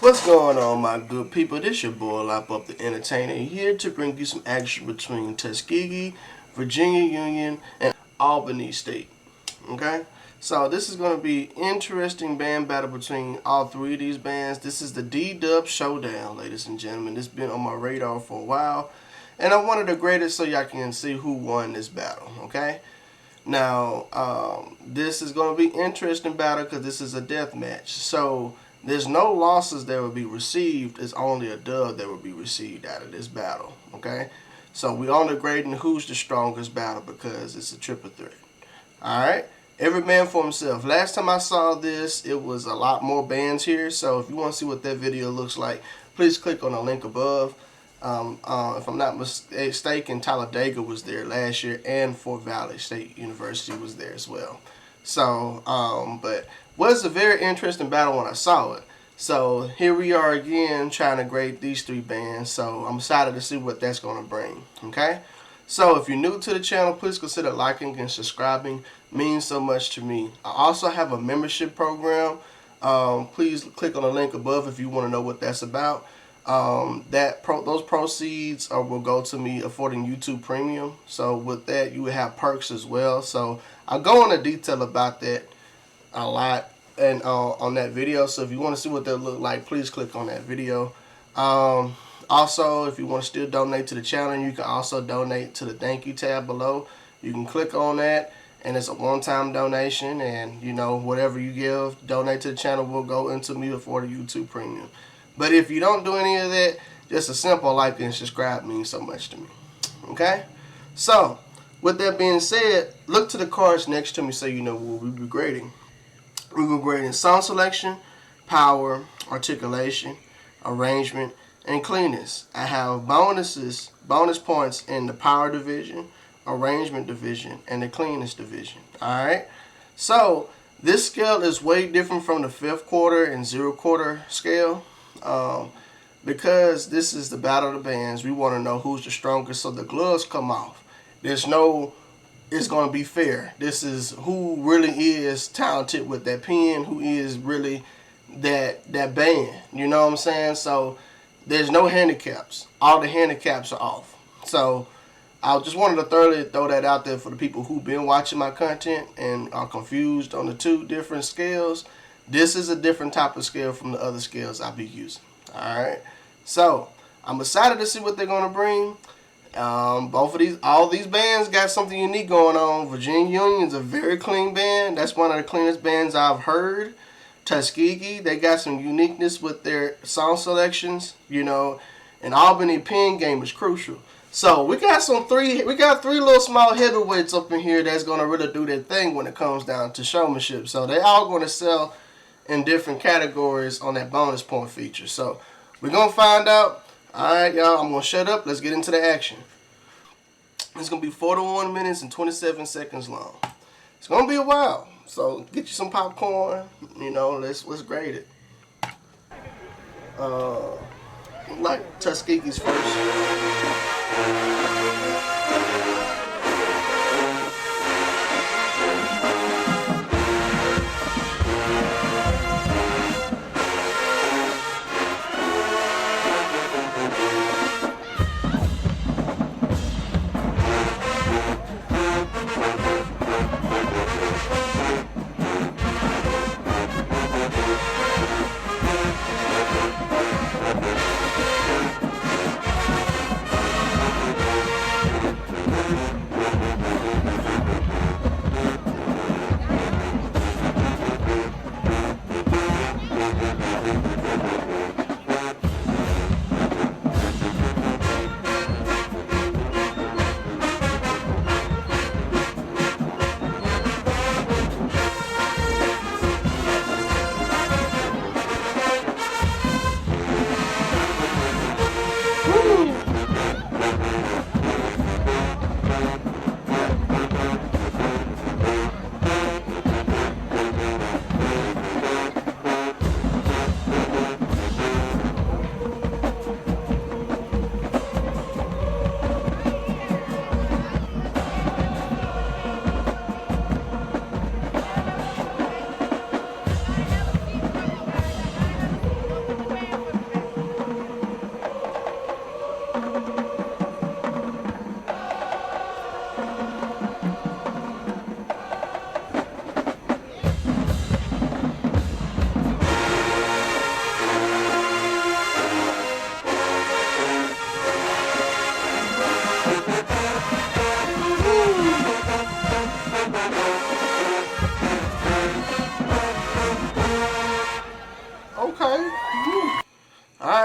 What's going on, my good people? This your boy Lop Up the Entertainer, here to bring you some action between Tuskegee, Virginia Union, and Albany State. Okay? So this is going to be interesting band battle between all three of these bands. This is the D-Dub Showdown, ladies and gentlemen. This has been on my radar for a while, and I wanted to grade it so y'all can see who won this battle. Okay? Now, this is going to be interesting battle because this is a death match. So there's no losses that will be received. It's only a dub that will be received out of this battle. Okay? So we're only grading who's the strongest battle because it's a triple threat. Alright? Every man for himself. Last time I saw this, it was a lot more bands here. So if you want to see what that video looks like, please click on the link above. If I'm not mistaken, Talladega was there last year, and Fort Valley State University was there as well. So, but was a very interesting battle when I saw it. So here we are again trying to grade these three bands. So I'm excited to see what that's going to bring. Okay. So if you're new to the channel, please consider liking and subscribing. It means so much to me. I also have a membership program. Please click on the link above if you want to know what that's about. Those proceeds will go to me affording YouTube Premium. So with that, you will have perks as well. So I'll go into detail about that a lot and on that video. So if you want to see what that look like, please click on that video. Also, if you want to still donate to the channel, you can also donate to the thank you tab below. You can click on that, and it's a one-time donation, and you know, whatever you give, donate to the channel will go into me for the YouTube Premium. But if you don't do any of that, just a simple like and subscribe means so much to me. Okay? So, with that being said, look to the cards next to me so you know what we'll be grading. We'll be grading song selection, power, articulation, arrangement, and cleanness. I have bonus points in the power division, arrangement division, and the cleanness division. Alright? So, this scale is way different from the 5th quarter and 0 quarter scale. Because this is the battle of the bands, we want to know who's the strongest so the gloves come off. There's no, it's going to be fair. This is who really is talented with that pen, who is really that band. You know what I'm saying? So there's no handicaps. All the handicaps are off. So I just wanted to thoroughly throw that out there for the people who've been watching my content and are confused on the two different scales. This is a different type of scale from the other scales I'll be using. Alright. So I'm excited to see what they're gonna bring. All these bands got something unique going on. Virginia Union is a very clean band. That's one of the cleanest bands I've heard. Tuskegee, they got some uniqueness with their song selections, you know, and Albany pen game is crucial. So we got three little small heavyweights up in here that's gonna really do their thing when it comes down to showmanship. So they all gonna sell in different categories on that bonus point feature. So we're gonna find out. Alright, y'all, I'm gonna shut up. Let's get into the action. It's gonna be 41 minutes and 27 seconds long. It's gonna be a while. So get you some popcorn, you know, let's grade it. Like Tuskegee's first.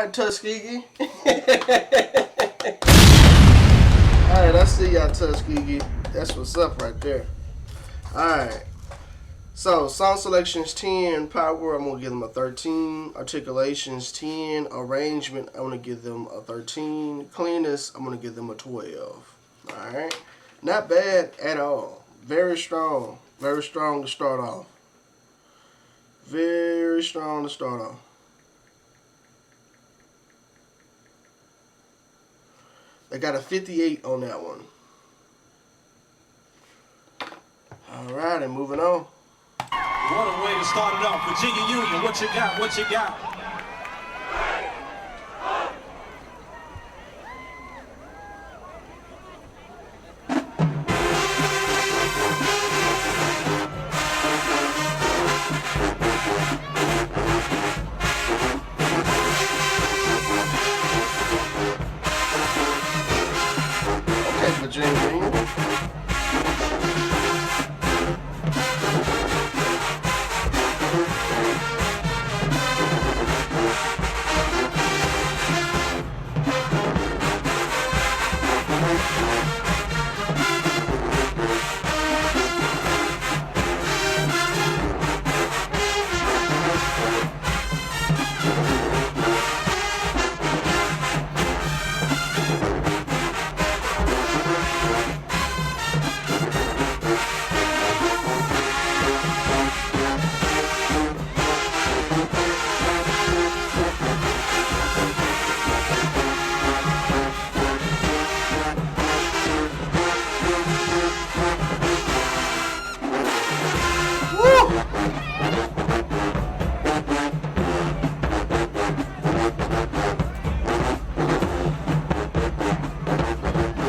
right, Tuskegee. Alright, I see y'all, Tuskegee. That's what's up right there. Alright. So, song selections 10, power, I'm going to give them a 13. Articulations 10, arrangement, I'm going to give them a 13. Cleanness, I'm going to give them a 12. Alright. Not bad at all. Very strong. Very strong to start off. Very strong to start off. They got a 58 on that one. Alright, and moving on. What a way to start it off. Virginia Union, what you got? What you got? Okay, Virginia Union.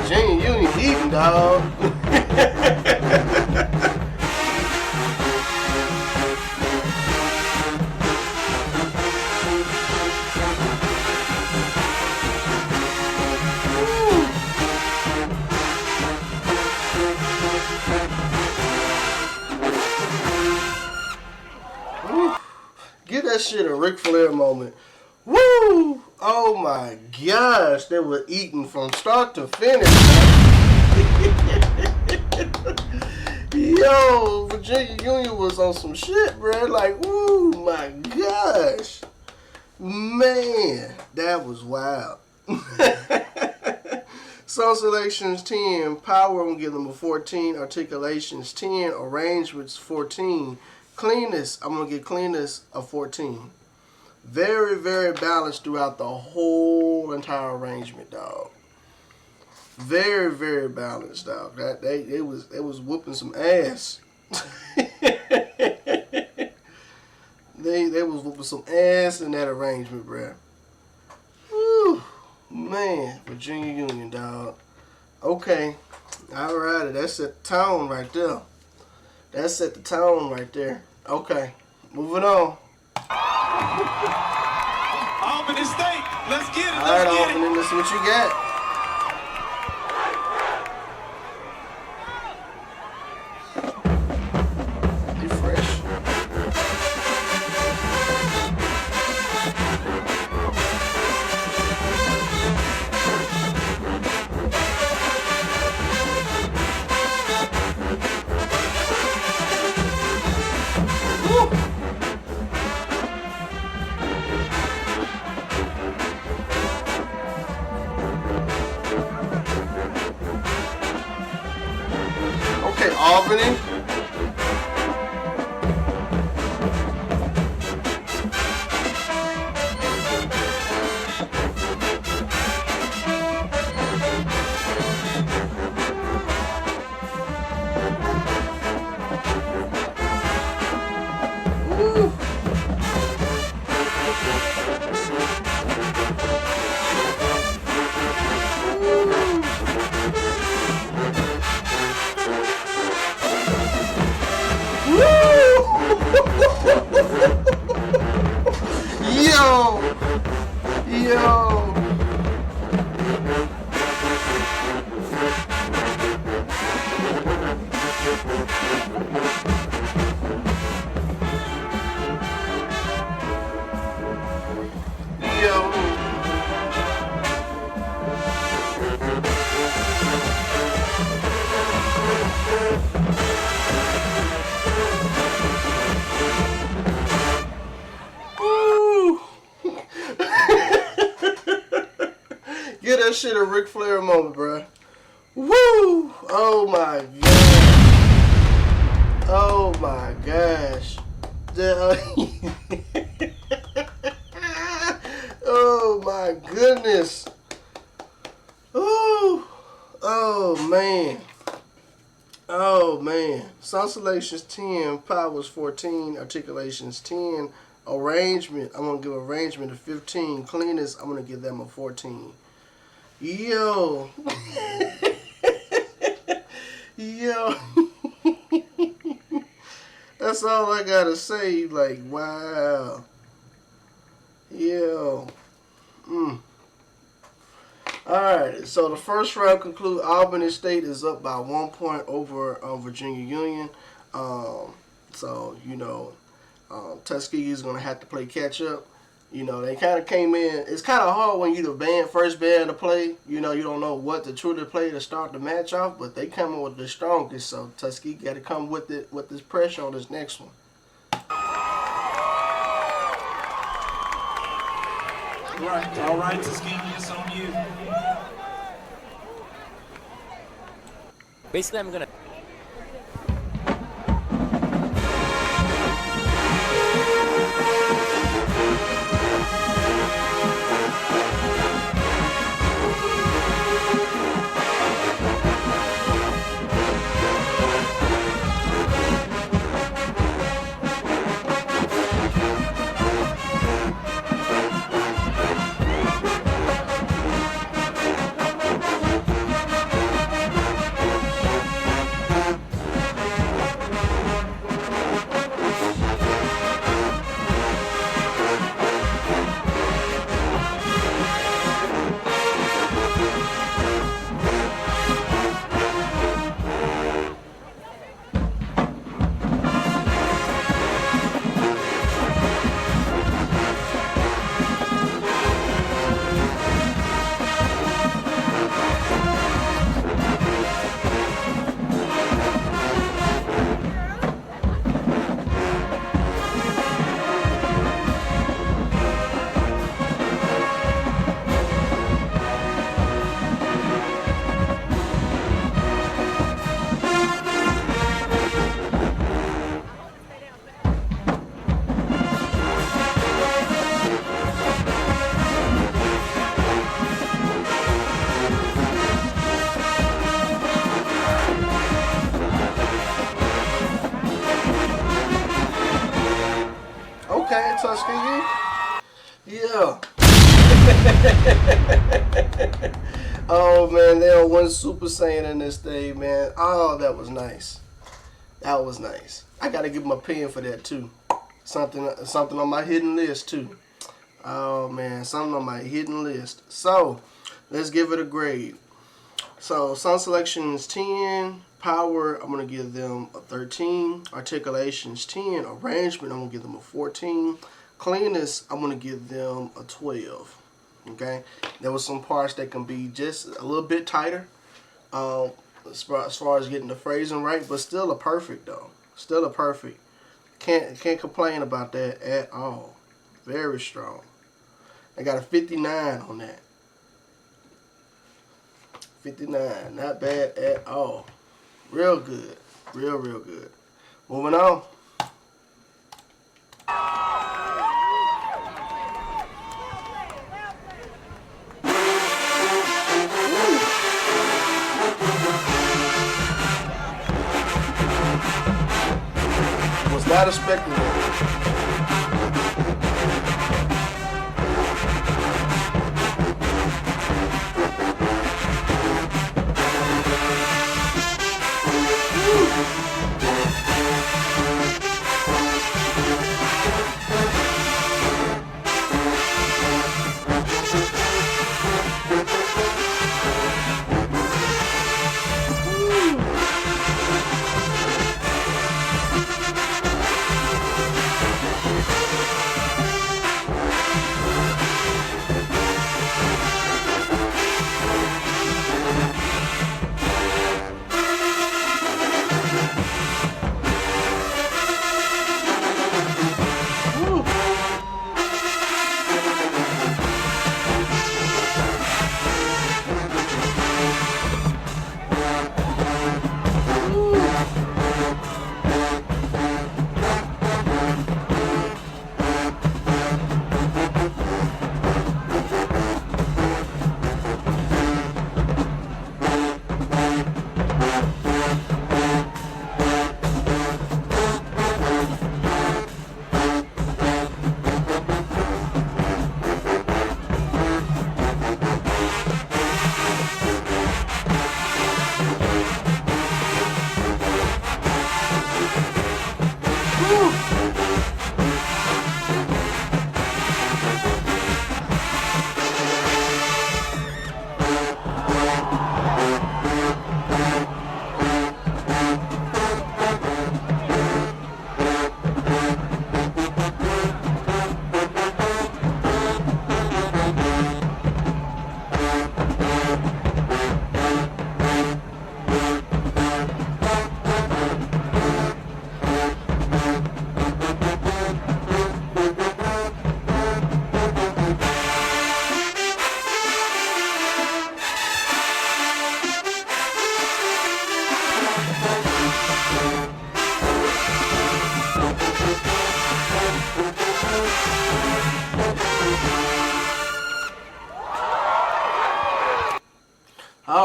Virginia Union eating, dog. Give that shit a Ric Flair moment. Woo! Oh my gosh, they were eating from start to finish. Yo, Virginia Union was on some shit, bro. Like, woo, my gosh. Man, that was wild. Song selections 10, power, I'm going to give them a 14. Articulations 10, arrangements 14. Cleanness, I'm going to give cleanness a 14. Very, very balanced throughout the whole entire arrangement, dog. Very, very balanced, dog. It was whooping some ass. they was whooping some ass in that arrangement, bruh. Whew, man, Virginia Union, dog. Okay, all right, that set the tone right there. That set the tone right there. Okay, moving on. Albany State, let's get it. All right, Albany, let's see what you got. You fresh. Okay, Albany. Woo. shit a Ric Flair moment, bro. Woo! Oh my gosh. Oh my gosh. Oh my goodness. Ooh. Oh man. Oh man. Sound selections 10, powers 14, articulations 10, arrangement, I'm gonna give arrangement a 15, cleanness, I'm gonna give them a 14. Yo. Yo. That's all I gotta say. Like, wow. Yo. Alright, so the first round conclude. Albany State is up by 1 point over Virginia Union. So, you know, Tuskegee is going to have to play catch up. You know, they kind of came in. It's kind of hard when you the first band to play. You know, you don't know what to truly play to start the match off, but they come in with the strongest. So Tuskegee got to come with it with this pressure on this next one. All right, Tuskegee, it's on you. Basically, I'm gonna. Okay, Tuskegee. Yeah. Oh man, they are one Super Saiyan in this thing, man. Oh, that was nice. That was nice. I gotta give him a pen for that too. Something on my hidden list too. Oh man, something on my hidden list. So let's give it a grade. So sound selection is 10. Power, I'm gonna give them a 13. Articulations 10. Arrangement, I'm gonna give them a 14. Cleanness, I'm gonna give them a 12. Okay, there was some parts that can be just a little bit tighter, as far as getting the phrasing right, but still a perfect though. Still a perfect. Can't complain about that at all. Very strong. I got a 59 on that. 59, not bad at all. Real good. Real good. Moving on. Was not expecting that.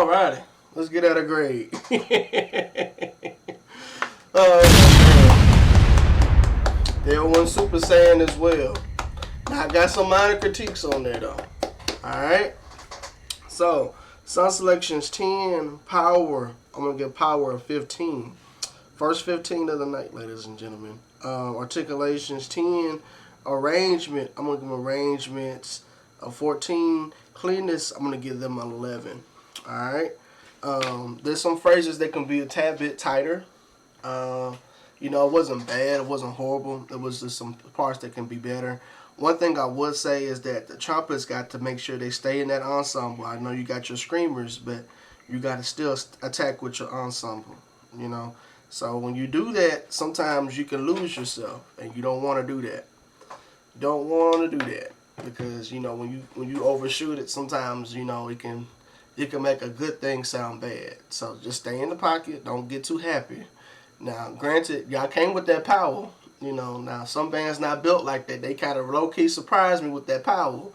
Alrighty, let's get at a grade. Oh, they are one Super Saiyan as well. Now I got some minor critiques on there though. Alright. So, Sun Selection's 10, Power. I'm going to give Power a 15. First 15 of the night, ladies and gentlemen. Articulations 10. Arrangement, I'm going to give them arrangements a 14. Cleanness, I'm going to give them an 11. Alright. There's some phrases that can be a tad bit tighter. You know, it wasn't bad. It wasn't horrible. It was just some parts that can be better. One thing I would say is that the trumpets got to make sure they stay in that ensemble. I know you got your screamers, but you got to still attack with your ensemble, you know. So when you do that, sometimes you can lose yourself, and you don't want to do that. You don't want to do that because, you know, when you overshoot it, sometimes, you know, it can make a good thing sound bad. So just stay in the pocket. Don't get too happy. Now, granted, y'all came with that power. You know, now some bands not built like that. They kind of low-key surprised me with that power.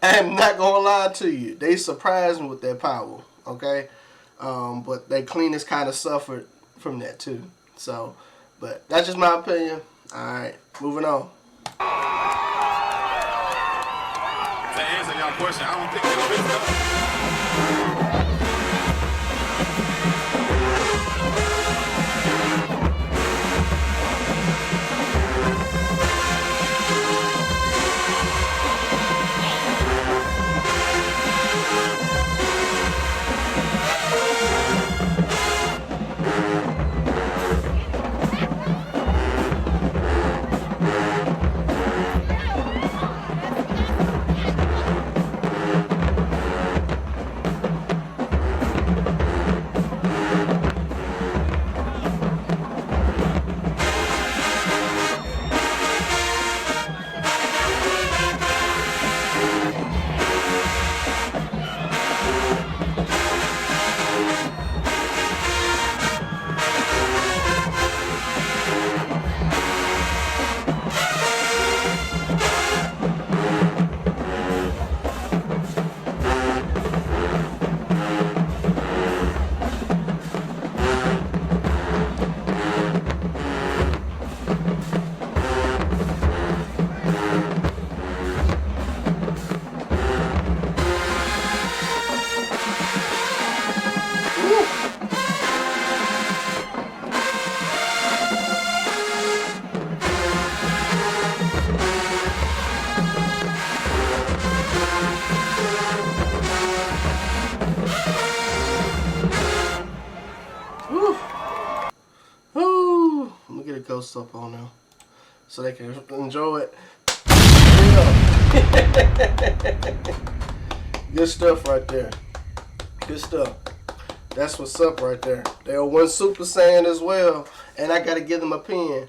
I'm not going to lie to you. They surprised me with that power, okay? But their cleanness kind of suffered from that too. So, but that's just my opinion. All right, moving on. To answer your question, I don't think it's Ghost up on them so they can enjoy it. Good stuff right there. Good stuff. That's what's up right there. They are one Super Saiyan as well, and I gotta give them a pen.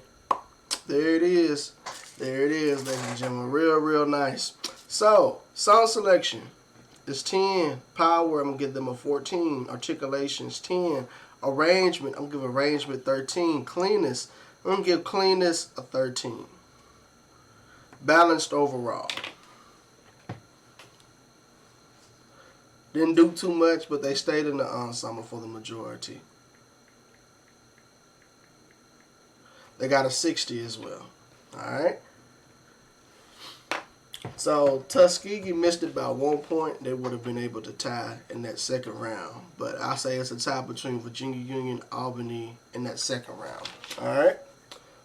There it is. There it is, ladies and gentlemen. Real nice. So, song selection is 10. Power, I'm gonna give them a 14. Articulations 10. Arrangement, I'm gonna give arrangement 13. Cleanness, I'm going to give cleanness a 13. Balanced overall. Didn't do too much, but they stayed in the ensemble for the majority. They got a 60 as well. Alright? So, Tuskegee missed it by 1 point. They would have been able to tie in that second round. But I say it's a tie between Virginia Union, Albany in that second round. Alright?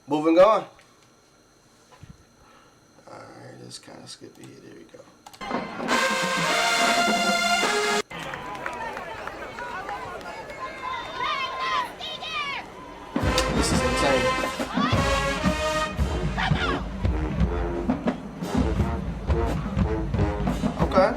Moving on. Alright, let's kind of skip it here. There we go. This is insane. Okay.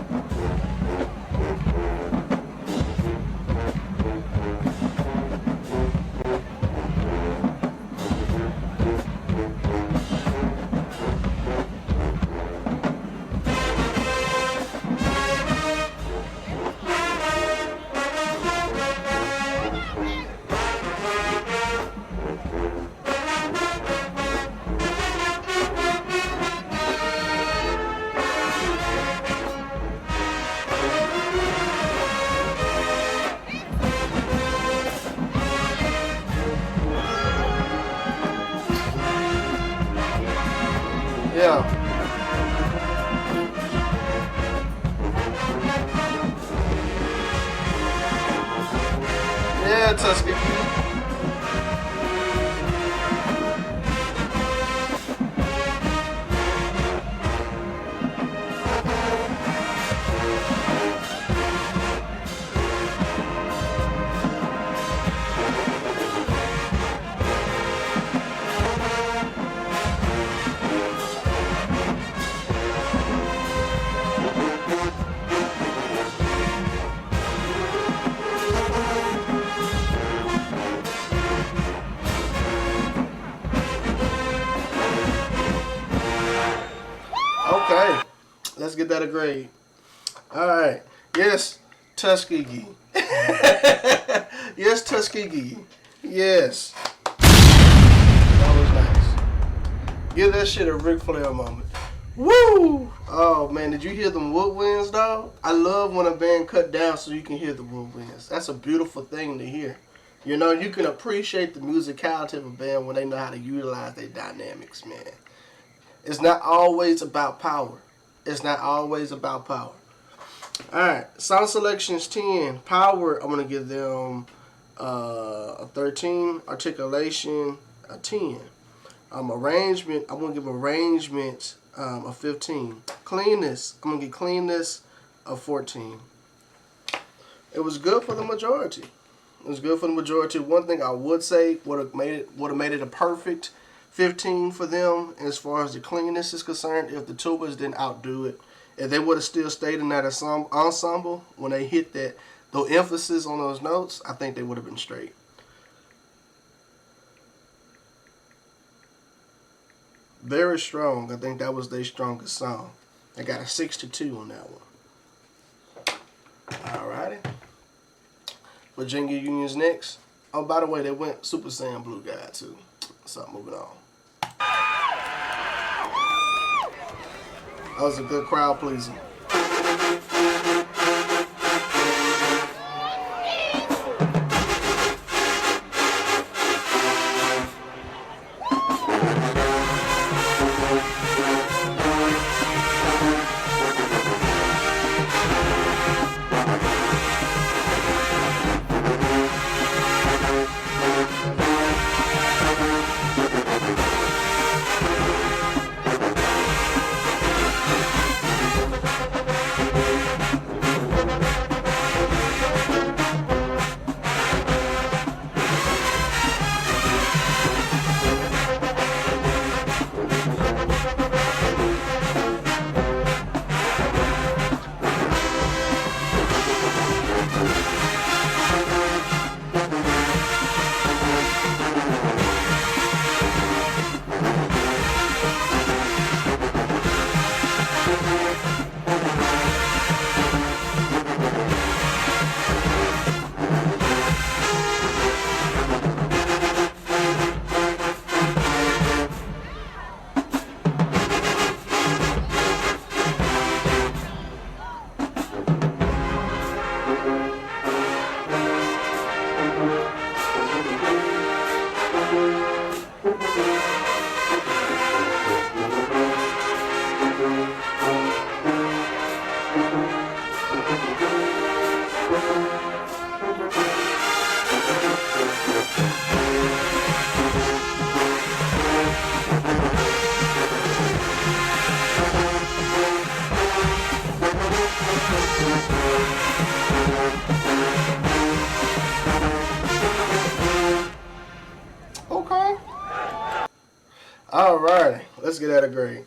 Yeah. Yeah, Tuskegee. Okay. Let's get that a grade. All right. Yes, Tuskegee. Yes, Tuskegee. Yes. That was nice. Give that shit a Ric Flair moment. Woo! Oh man, did you hear them woodwinds, dog? I love when a band cut down so you can hear the woodwinds. That's a beautiful thing to hear. You know, you can appreciate the musicality of a band when they know how to utilize their dynamics, man. It's not always about power. It's not always about power. Alright, sound selections 10. Power, I'm going to give them a 13. Articulation, a 10. Arrangement, I'm going to give arrangement a 15. Cleanness, I'm going to give cleanness a 14. It was good for the majority. It was good for the majority. One thing I would say would have made it a perfect 15 for them as far as the cleanness is concerned if the tubas didn't outdo it. If they would have still stayed in that ensemble when they hit that the emphasis on those notes, I think they would have been straight. Very strong. I think that was their strongest song. They got a 6-2 on that one. Alrighty. Virginia Union's next. Oh, by the way, they went Super Saiyan Blue Guy too. So moving on. That was a good crowd pleaser. Okay. Alright, let's get at a grade.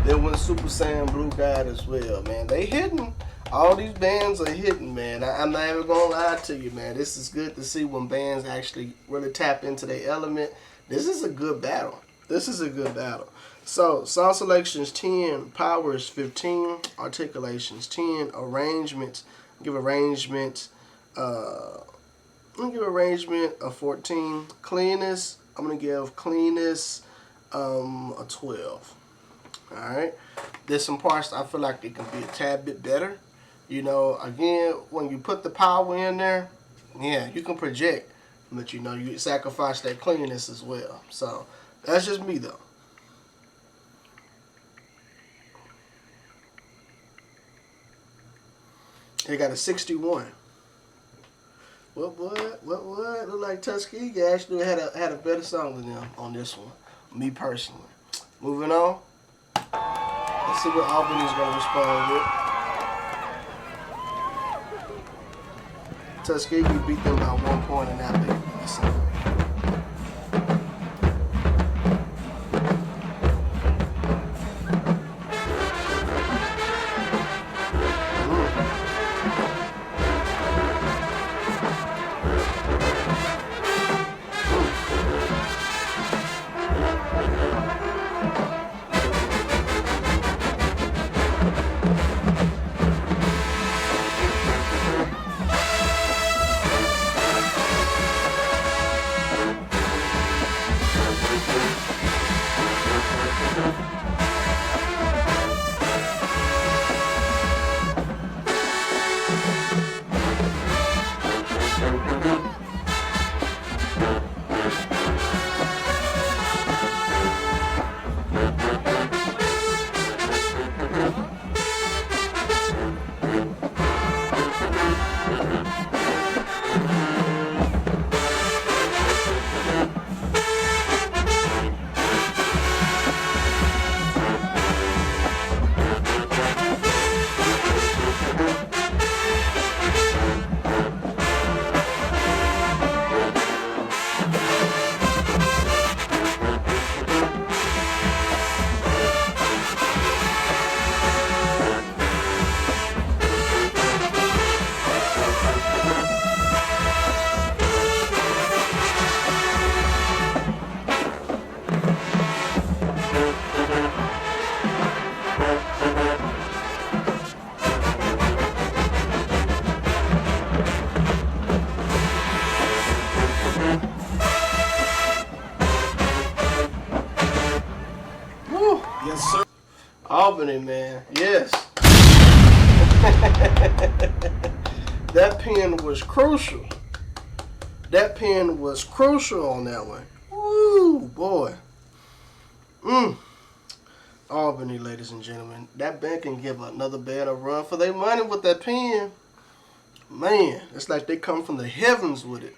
They went Super Saiyan Blue Guy as well, man. They hitting. All these bands are hitting, man. I'm not even gonna lie to you, man. This is good to see when bands actually really tap into their element. This is a good battle. This is a good battle. So, song selections 10, powers 15, articulations 10, arrangements. Give arrangements. I'm gonna give arrangement a 14. Cleanness, I'm gonna give cleanness a 12. Alright. There's some parts I feel like it can be a tad bit better. You know, again, when you put the power in there, yeah, you can project, but you know, you sacrifice that cleanness as well. So That's just me though. They got a 61. What? Look like Tuskegee actually had a better song than them on this one. Me personally. Moving on. Let's see what Albany's gonna respond with. Tuskegee beat them by 1 point in that league. Yes, sir. Albany, man. Yes. That pen was crucial. That pen was crucial on that one. Woo, boy. Albany, ladies and gentlemen. That band can give another band a run for their money with that pen. Man, it's like they come from the heavens with it.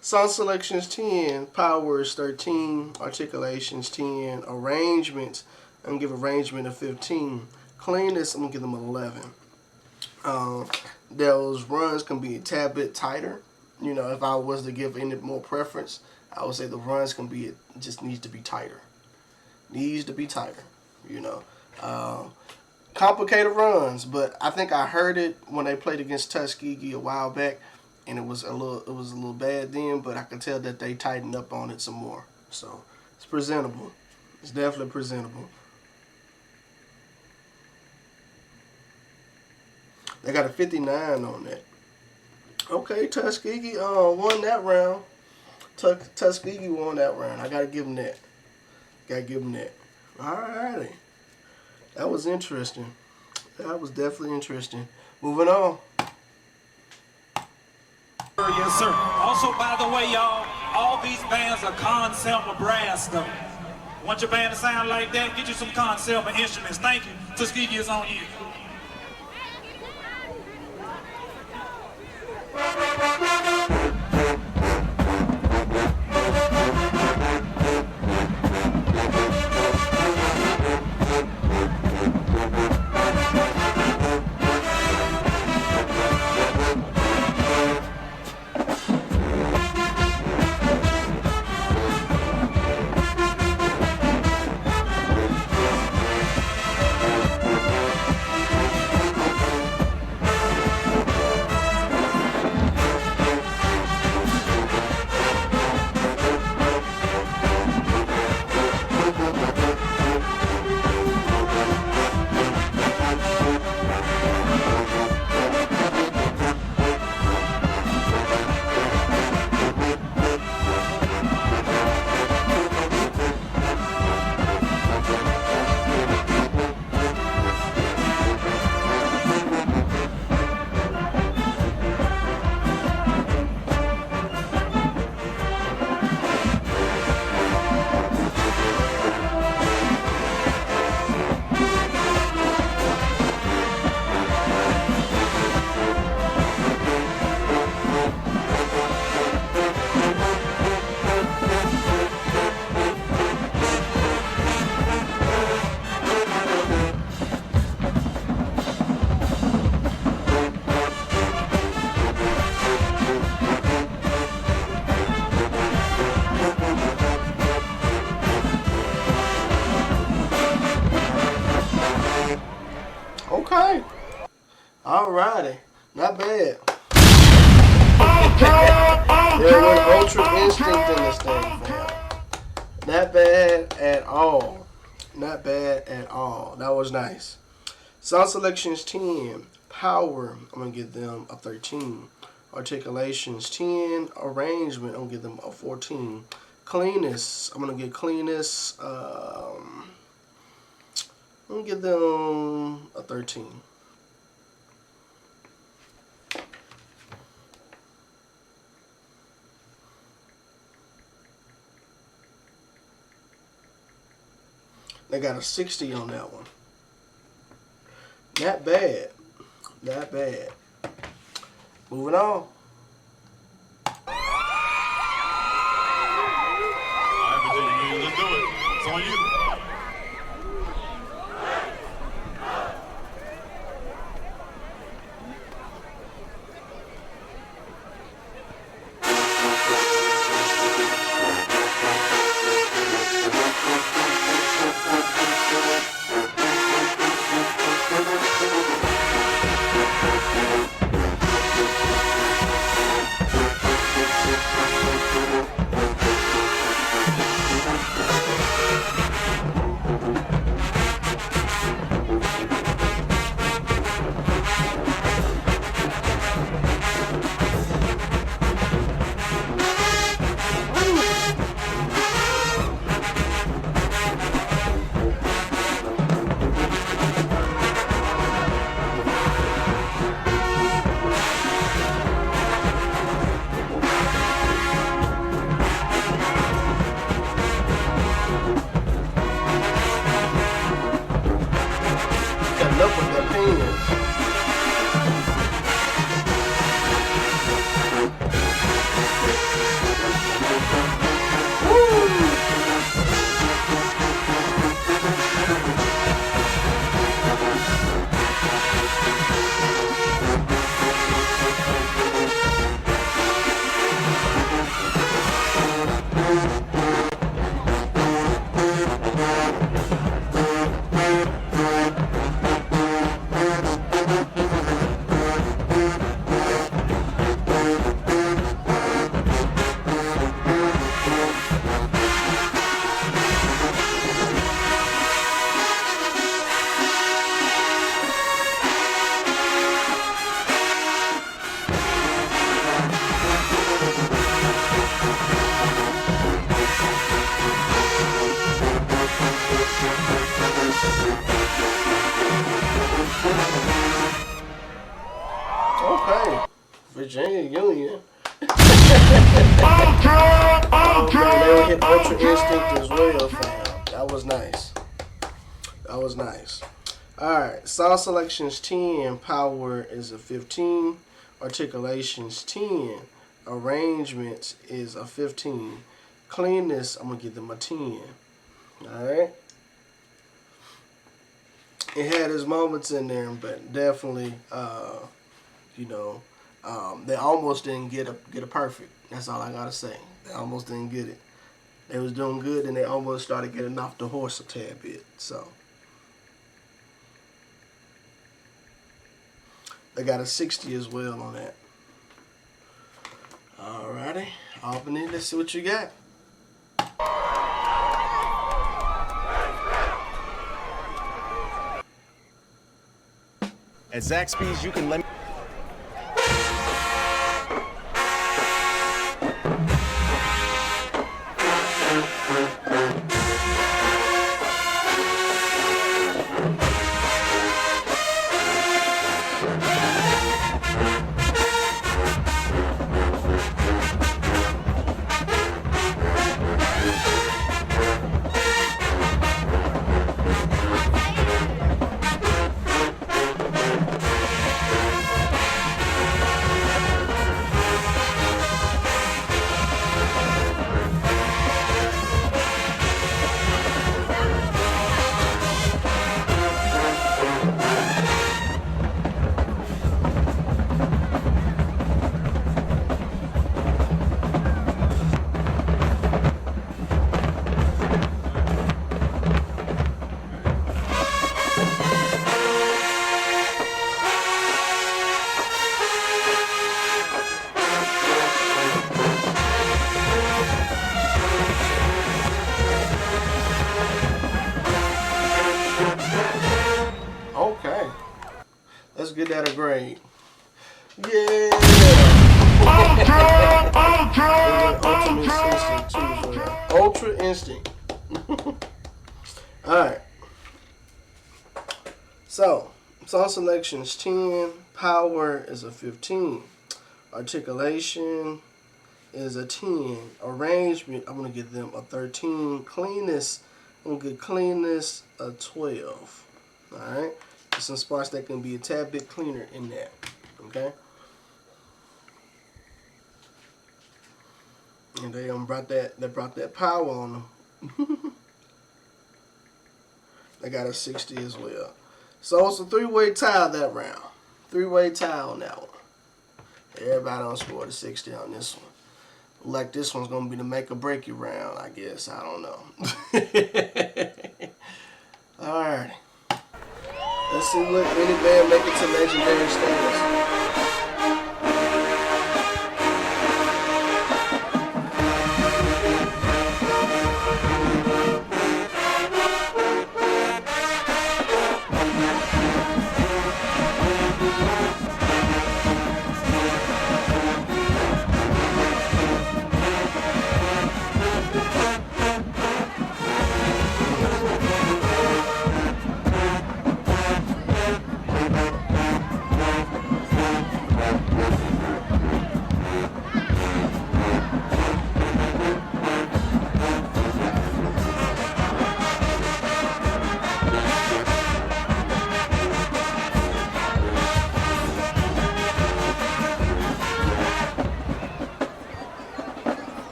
Song selections 10, powers 13, articulations 10, arrangements, I'm gonna give arrangement a 15. Cleanness, I'm gonna give them 11. Those runs can be a tad bit tighter. You know, if I was to give any more preference, I would say the runs can be, it just needs to be tighter. Needs to be tighter, you know. Complicated runs, but I think I heard it when they played against Tuskegee a while back, and it was a little bad then, but I could tell that they tightened up on it some more. So it's presentable. It's definitely presentable. They got a 59 on that. Okay, Tuskegee won that round. Tuskegee won that round. I gotta give them that. Alrighty. That was interesting. That was definitely interesting. Moving on. Yes, sir. Also, by the way, y'all, all these bands are concept or brass though. Want your band to sound like that? Get you some concept and instruments. Thank you. Tuskegee is on you. Okay. Alrighty. Not bad. There went Ultra Instinct in this thing, fam. Not bad at all. Not bad at all. That was nice. Sound selections 10. Power, I'm going to give them a 13. Articulations 10. Arrangement, I'm going to give them a 14. Cleanness, I'm going to give cleanness, I'm going to give them a 13. They got a 60 on that one. Not bad. Not bad. Moving on. All right, Virginia, let's do it. It's on you. Cutting up with that pen. Okay. Virginia Union. They hit Ultra Instinct as well, fam. That was nice. That was nice. Alright, sound selections 10. Power is a 15. Articulations 10. Arrangements is a 15. Cleanness, I'm going to give them a 10. Alright. It had its moments in there, but definitely, they almost didn't get a perfect. That's all I gotta say. They almost didn't get it. They was doing good, and they almost started getting off the horse a tad bit. So they got a 60 as well on that. Alrighty, Albany, let's see what you got. At Zaxby's, you can let me. Let's get that a grade. Yeah. Ultra Instinct. Alright. So, song selection is 10. Power is a 15. Articulation is a 10. Arrangement, I'm going to give them a 13. Cleanness, I'm going to give cleanness a 12. Alright. There's some spots that can be a tad bit cleaner in that. Okay. And they brought that power on them. They got a 60 as well. So it's a 3-way tie that round. 3-way tie on that one. Everybody on scored a 60 on this one. Like this one's gonna be the make or break you round, I guess. I don't know. Alright. Let's see what any band make it to legendary status.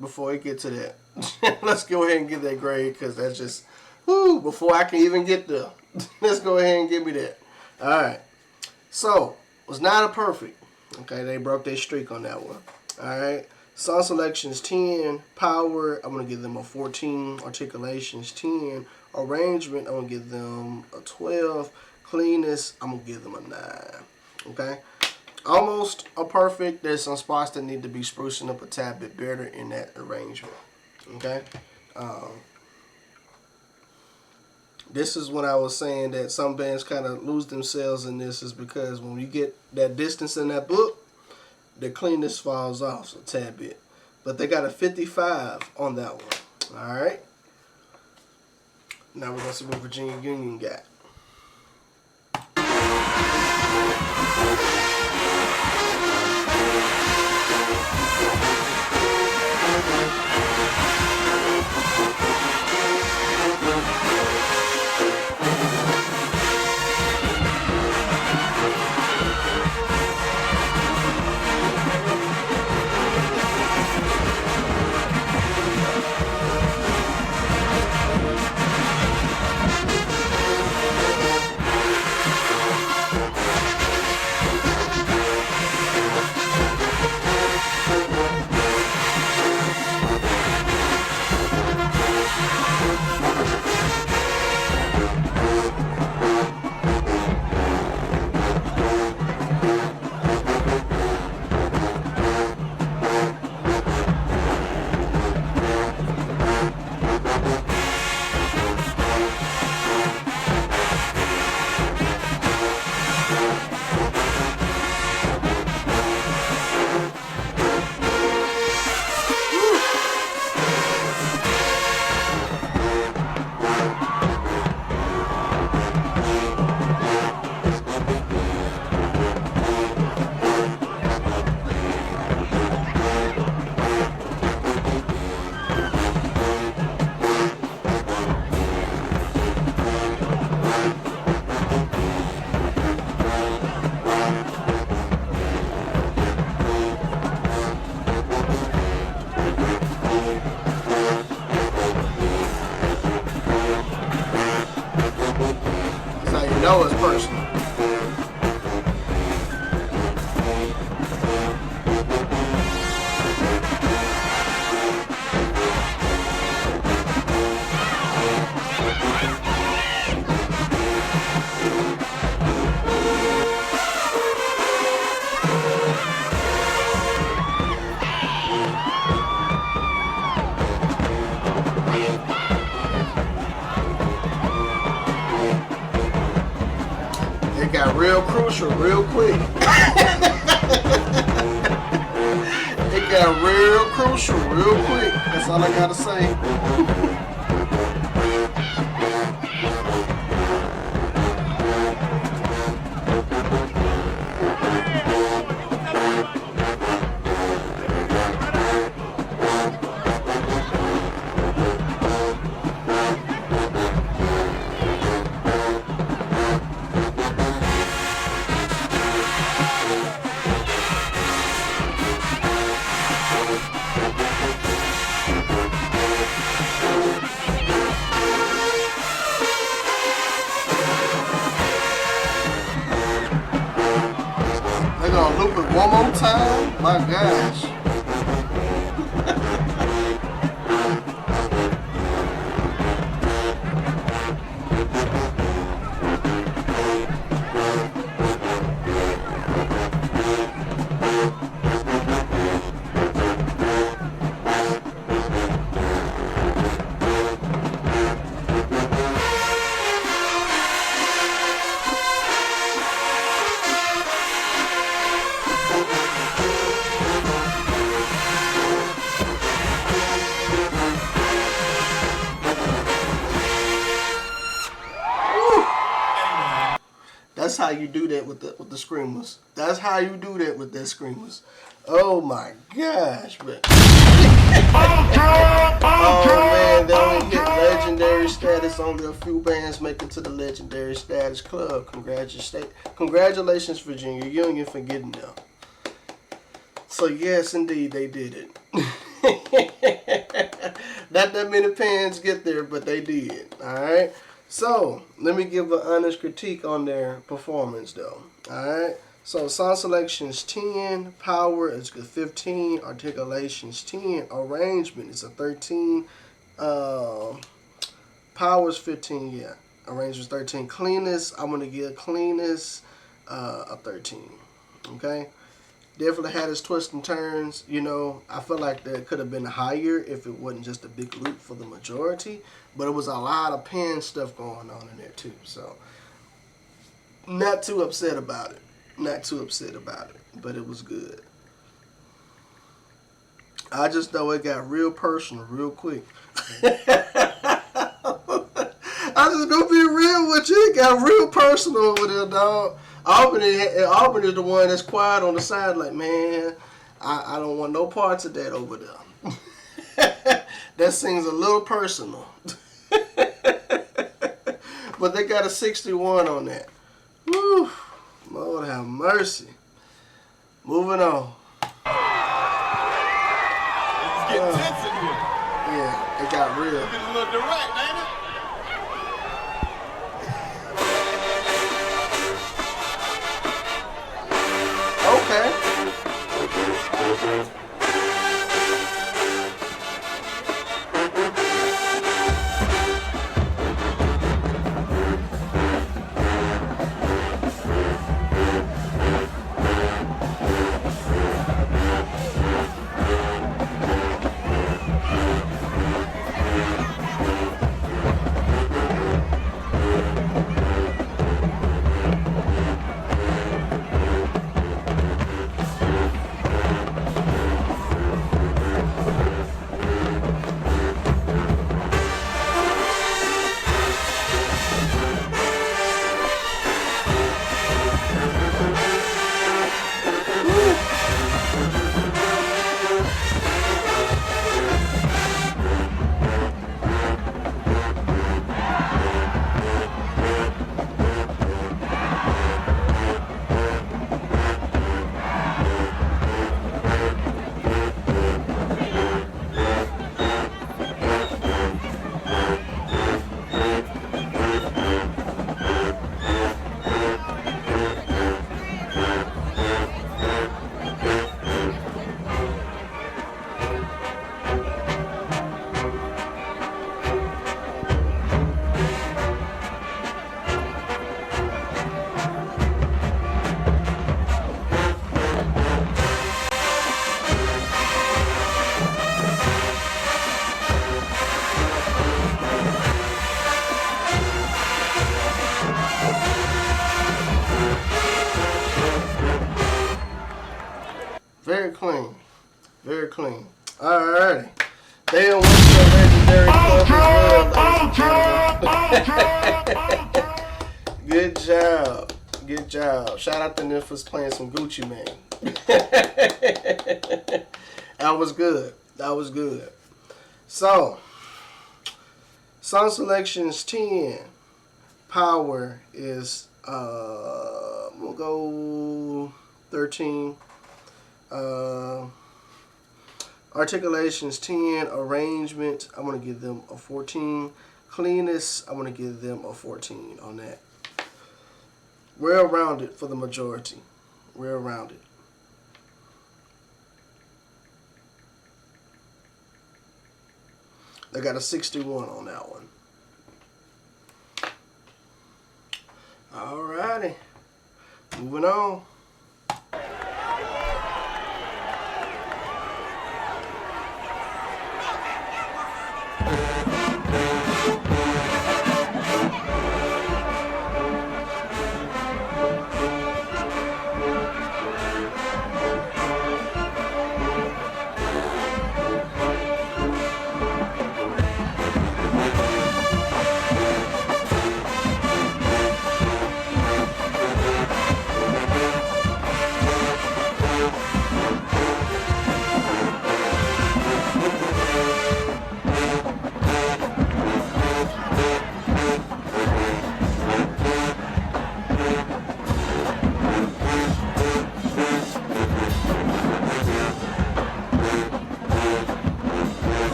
Before we get to that, let's go ahead and get that grade because that's just, whoo, before I can even get there. Let's go ahead and give me that. All right. So, it was not a perfect. Okay, they broke their streak on that one. All right. Song selection is 10. Power, I'm going to give them a 14. Articulation is 10. Arrangement, I'm going to give them a 12. Cleanness, I'm going to give them a 9. Okay. Almost a perfect. There's some spots that need to be sprucing up a tad bit better in that arrangement. Okay. This is when I was saying that some bands kind of lose themselves in this is because when you get that distance in that book, the cleanness falls off a tad bit. But they got a 55 on that one. All right. Now we're going to see what Virginia Union got. know it's personal. It got real crucial real quick. It got real crucial real quick. That's all I gotta say. They're gonna loop it one more time? My gosh. That's how you do that with the screamers. That's how you do that with the screamers. Oh my gosh, man. Oh man, they only hit legendary status. Only a few bands make it to the legendary status club. Congratulations, Virginia Union, for getting there. So yes, indeed, they did it. Not that many fans get there, but they did. All right. So let me give an honest critique on their performance, though. All right. So song selection's 10, power is good 15, articulation's 10, arrangement is a 13, power's 15, yeah, arrangement's 13. Cleanness, I'm gonna give cleanness a 13. Okay. Definitely had its twists and turns. You know, I feel like that could have been higher if it wasn't just a big loop for the majority. But it was a lot of pen stuff going on in there too. So, not too upset about it. Not too upset about it. But it was good. I just know it got real personal real quick. I just gonna be real with you. It got real personal over there, dog. Albany is the one that's quiet on the side, like, man, I don't want no parts of that over there. That seems a little personal. But they got a 61 on that. Woo! Lord have mercy. Moving on. It's getting tense in here. Yeah, it got real. It's getting a little direct, ain't it? Okay. Very clean. Very clean. Alrighty. They went to a legendary club as well, ladies and gentlemen. Good job. Good job. Shout out to them for playing some Gucci Mane. That was good. That was good. So, song selections 10. Power is, we'll go 13. Articulations 10. Arrangement, I'm going to give them a 14. Cleanness, I'm going to give them a 14 on that. Well-rounded for the majority. Well-rounded. They got a 61 on that one. Alrighty. Moving on.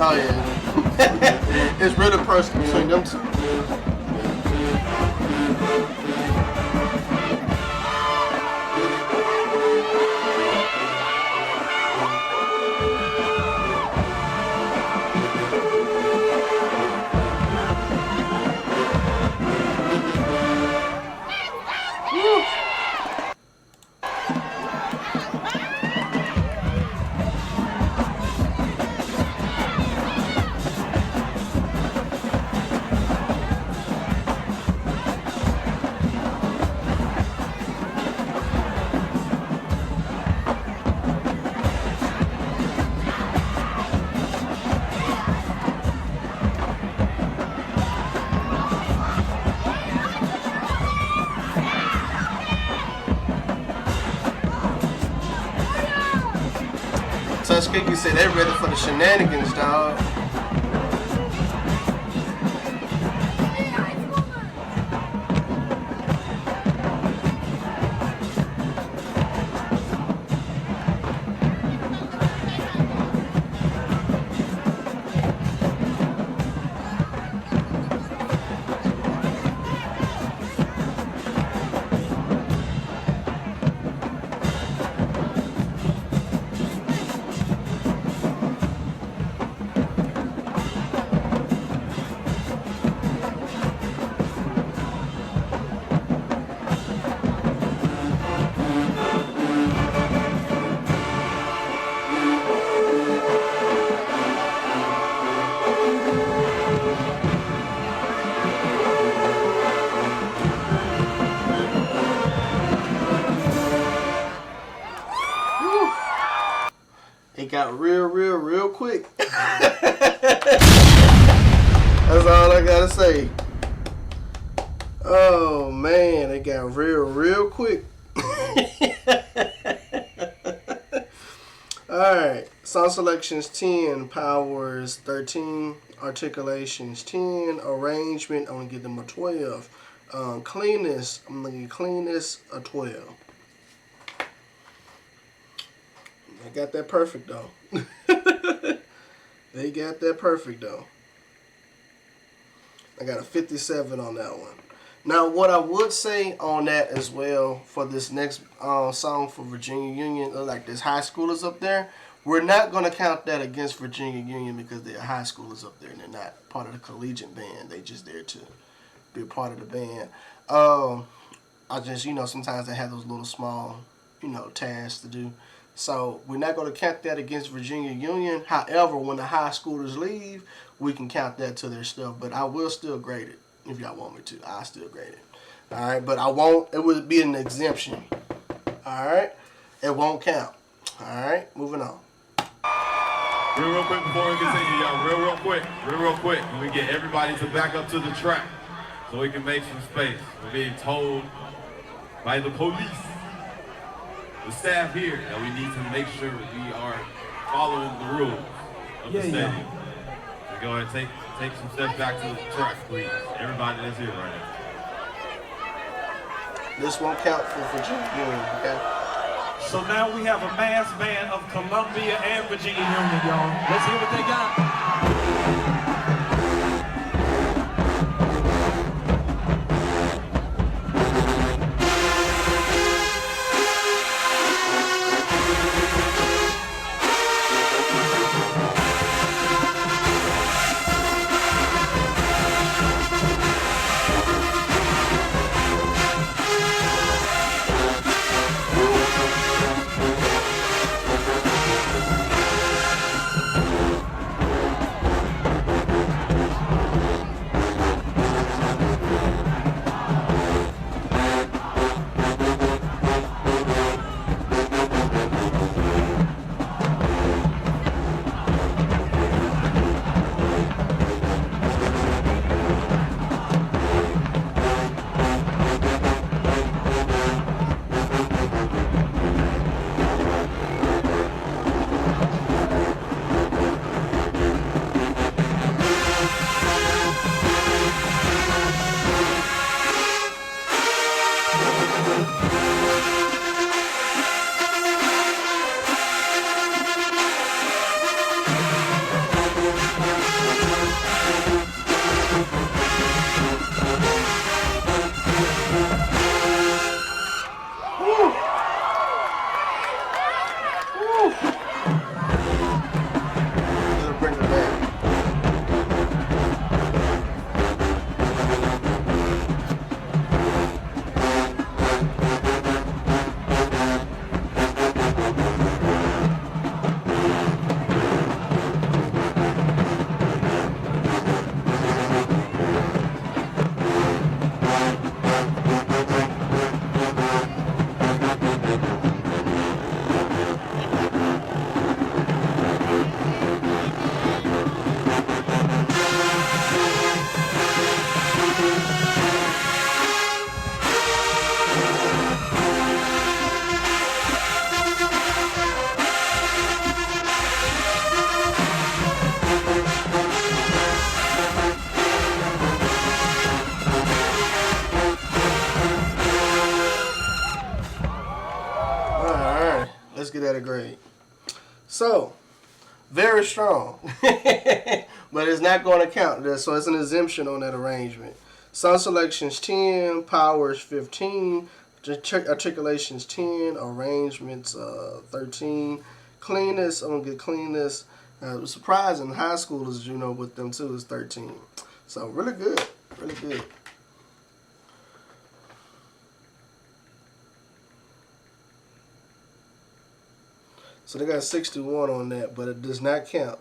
Oh yeah. It's really personal between them two. Tuskegee said they ready for the shenanigans, dog. It got real quick. That's all I gotta say. Oh man, it got real quick. Alright, song selections 10, powers 13, articulations 10, arrangement, I'm gonna give them a 12. Cleanness, I'm gonna give cleanness a 12. I got that perfect though. They got that perfect though. I got a 57 on that one. Now, what I would say on that as well for this next song for Virginia Union, like this high schoolers up there, We're not going to count that against Virginia Union because they're high schoolers up there and they're not part of the collegiate band. They just there to be a part of the band. I just, sometimes they have those little small, tasks to do. So we're not going to count that against Virginia Union. However, when the high schoolers leave, we can count that to their stuff. But I will still grade it if y'all want me to. I'll still grade it. All right, but I won't. It would be an exemption. All right, it won't count. All right, moving on. Real quick before we continue, y'all. Real quick. We get everybody to back up to the track so we can make some space. We're being told by the police, the staff here, that we need to make sure we are following the rules of the stadium. So go ahead and take some steps back to the track, please. Everybody that's here right now. This won't count for Virginia Union, okay? So now we have a mass band of Columbia and Virginia Union, y'all. Let's hear what they got. Let's get at a grade. So, very strong. But it's not going to count. So it's an exemption on that arrangement. Sound selections 10, powers 15, articulations 10, arrangements 13. Cleanness, I'm going to get cleanness. Surprising, high schoolers, with them too, is 13. So really good. Really good. So they got 61 on that, but it does not count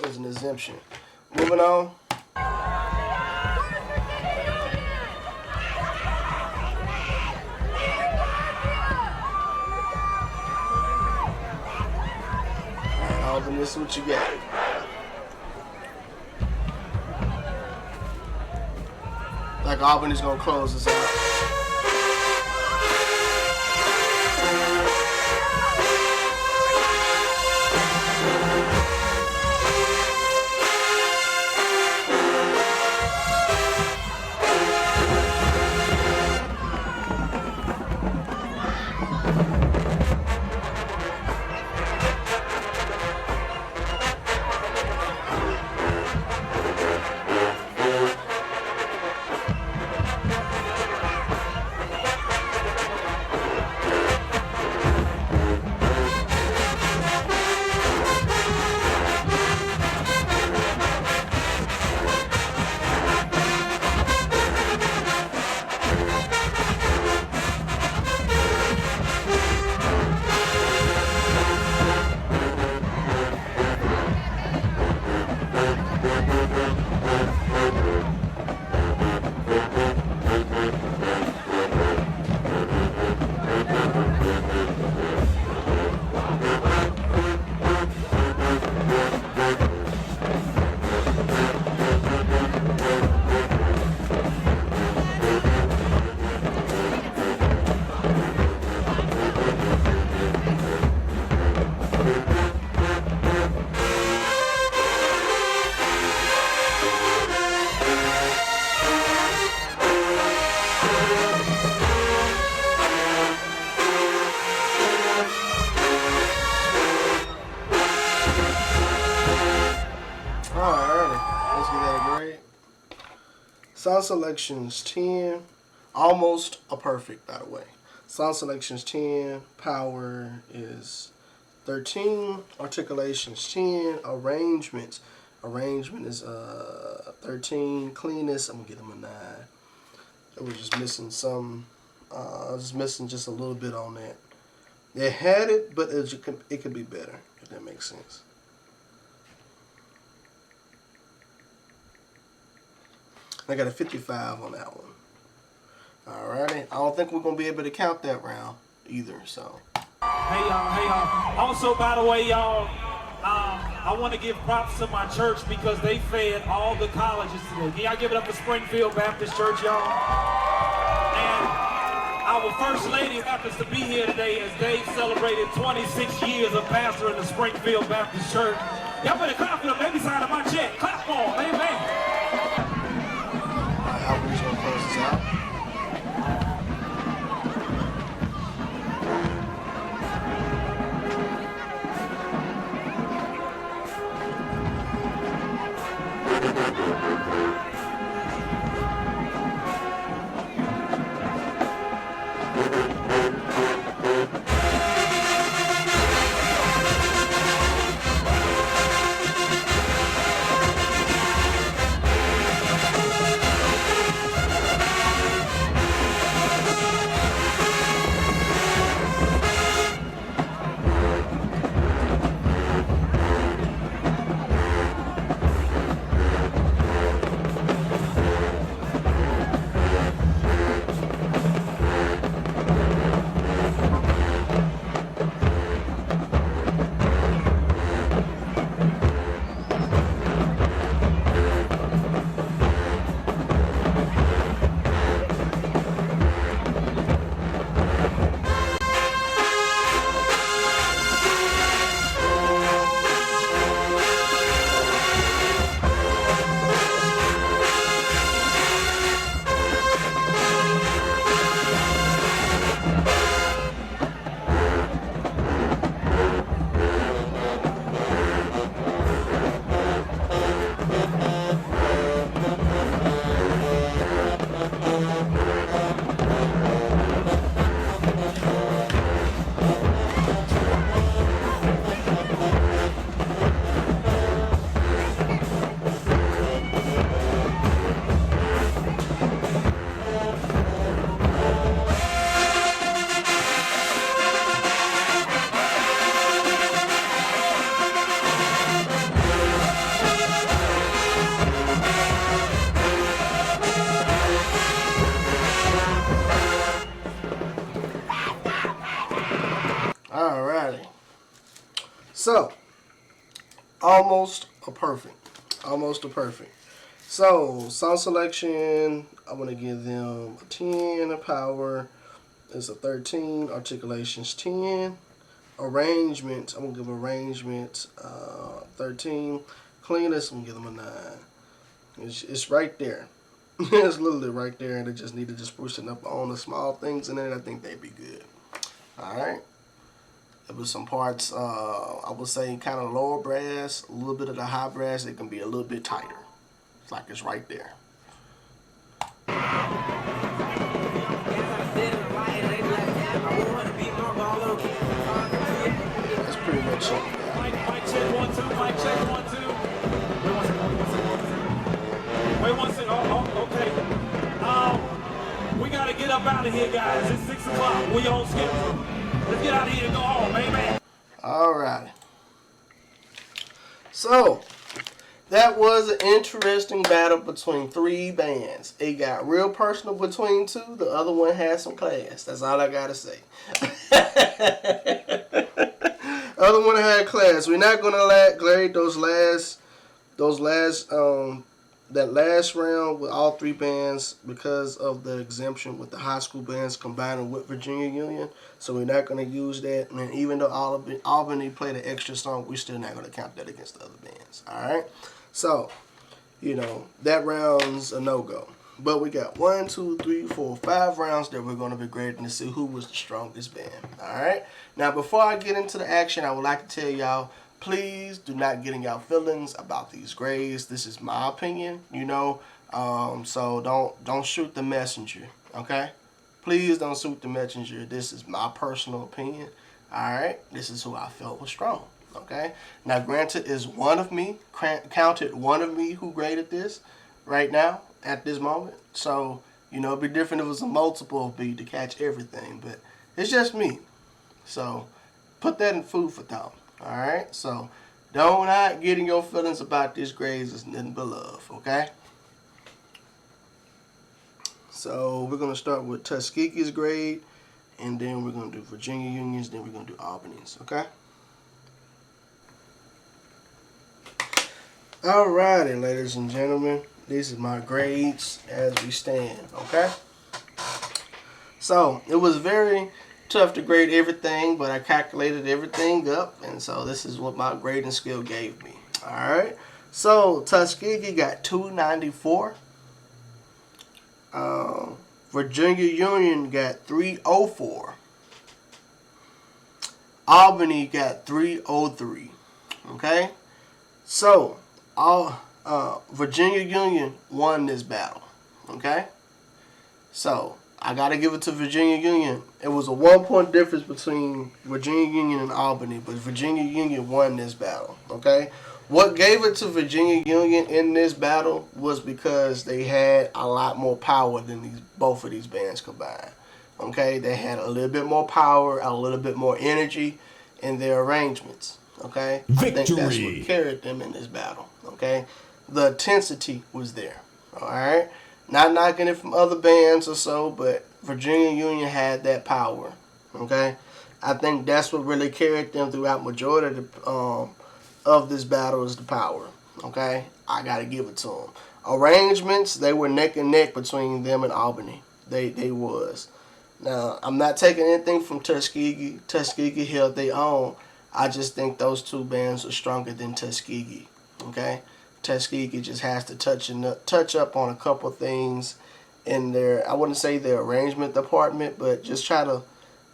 as an exemption. Moving on. Alvin, this is what you got. Like Auburn is going to close this out. Sound selections 10. Almost a perfect, by the way. Sound selections 10. Power is 13. Articulations 10. Arrangement is 13. Cleanness, I'm gonna give them a 9. We're just missing some. Just missing just a little bit on that. They had it, but it could be better, if that makes sense. I got a 55 on that one. Alrighty. I don't think we're going to be able to count that round either, so. Hey y'all. Also, by the way, y'all, I want to give props to my church because they fed all the colleges today. Can y'all give it up for Springfield Baptist Church, y'all? And our First Lady happens to be here today as they celebrated 26 years of pastoring the Springfield Baptist Church. Y'all better clap for the baby side of my check. Clap for them, amen. Alfred's going to close this out. Alrighty. So, almost a perfect. Almost a perfect. So, sound selection, I'm going to give them a 10. Power is a 13. Articulations 10. Arrangement, I'm going to give arrangement 13. Cleanness, I'm going to give them a 9. It's right there. It's literally right there, and they just need to just push it up on the small things in it. I think they'd be good. Alright. There was some parts, I would say, kind of lower brass, a little bit of the high brass. It can be a little bit tighter. It's like it's right there. That's pretty much it. Mic check 1 2. Mic check 1 2. Wait one second. Oh, okay. We gotta get up out of here, guys. It's 6 o'clock. We on schedule. Let's get out of here and go home, baby. Alright. So, that was an interesting battle between 3 bands. It got real personal between 2. The other one had some class. That's all I gotta say. Other one had class. We're not gonna grade that last round with all 3 bands because of the exemption with the high school bands combining with Virginia Union. So we're not going to use that. And even though Albany played an extra song, we're still not going to count that against the other bands. Alright? So, that round's a no-go. But we got 1, 2, 3, 4, 5 rounds that we're going to be grading to see who was the strongest band. Alright? Now, before I get into the action, I would like to tell y'all, please do not get in y'all feelings about these grades. This is my opinion. So don't shoot the messenger, okay? Please don't shoot the messenger. This is my personal opinion. All right, this is who I felt was strong. Okay. Now, granted, is one of me counted one of me who graded this right now at this moment. So it'd be different if it was a multiple of me to catch everything, but it's just me. So put that in food for thought. All right. So don't not getting your feelings about these grades is nothing but love. Okay. So we're gonna start with Tuskegee's grade, and then we're gonna do Virginia Union's, then we're gonna do Albany's. Okay. Alrighty, ladies and gentlemen, these are my grades as we stand, okay? So, it was very tough to grade everything, but I calculated everything up, and so this is what my grading skill gave me, alright? So, Tuskegee got 294. Virginia Union got 304. Albany got 303, okay? So, Virginia Union won this battle. Okay? So, I got to give it to Virginia Union. It was a 1-point difference between Virginia Union and Albany, but Virginia Union won this battle. Okay? What gave it to Virginia Union in this battle was because they had a lot more power than both of these bands combined. Okay? They had a little bit more power, a little bit more energy in their arrangements. Okay? Victory. I think that's what carried them in this battle. Okay? The intensity was there. Alright? Not knocking it from other bands or so, but Virginia Union had that power. Okay? I think that's what really carried them throughout majority of this battle is the power. Okay? I gotta give it to them. Arrangements, they were neck and neck between them and Albany. They was. Now, I'm not taking anything from Tuskegee. Tuskegee held their own. I just think those two bands are stronger than Tuskegee. Okay, Tuskegee just has to touch up on a couple things in their, I wouldn't say their arrangement department, but just try to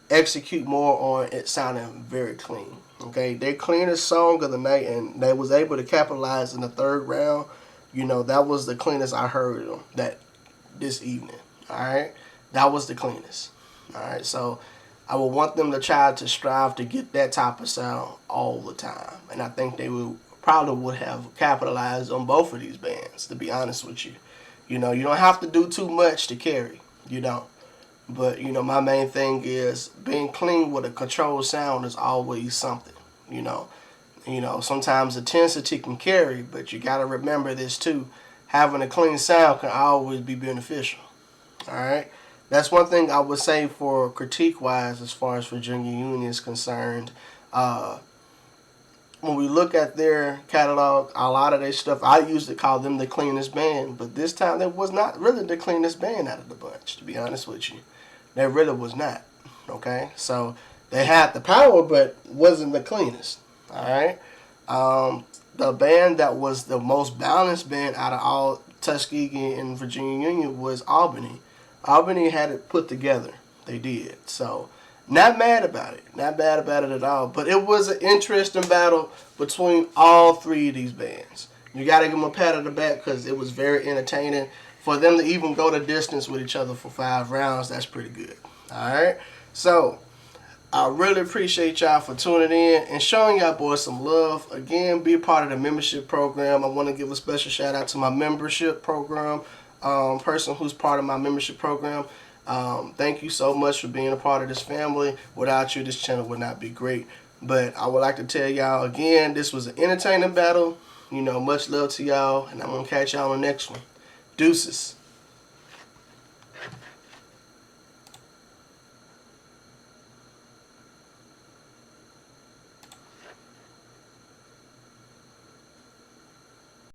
execute more on it sounding very clean. Okay, their cleanest song of the night, and they was able to capitalize in the third round. That was the cleanest I heard them this evening. All right, that was the cleanest. All right, so I would want them to try to strive to get that type of sound all the time. And I think they probably would have capitalized on both of these bands, to be honest with you. You don't have to do too much to carry. You don't. But, my main thing is being clean with a controlled sound is always something. Sometimes intensity can carry, but you got to remember this too. Having a clean sound can always be beneficial. All right? That's one thing I would say for critique-wise as far as Virginia Union is concerned. When we look at their catalog, a lot of their stuff, I usually call them the cleanest band. But this time, they was not really the cleanest band out of the bunch, to be honest with you. They really was not. Okay? So, they had the power, but wasn't the cleanest. All right? The band that was the most balanced band out of all Tuskegee and Virginia Union was Albany. Albany had it put together. They did. So, not mad about it. Not bad about it at all. But it was an interesting battle between all three of these bands. You got to give them a pat on the back because it was very entertaining. For them to even go the distance with each other for 5 rounds, that's pretty good. All right? So, I really appreciate y'all for tuning in and showing y'all boys some love. Again, be a part of the membership program. I want to give a special shout out to my membership program. Person who's part of my membership program. Thank you so much for being a part of this family. Without you, this channel would not be great. But I would like to tell y'all again, this was an entertaining battle. Much love to y'all, and I'm going to catch y'all on the next one. Deuces.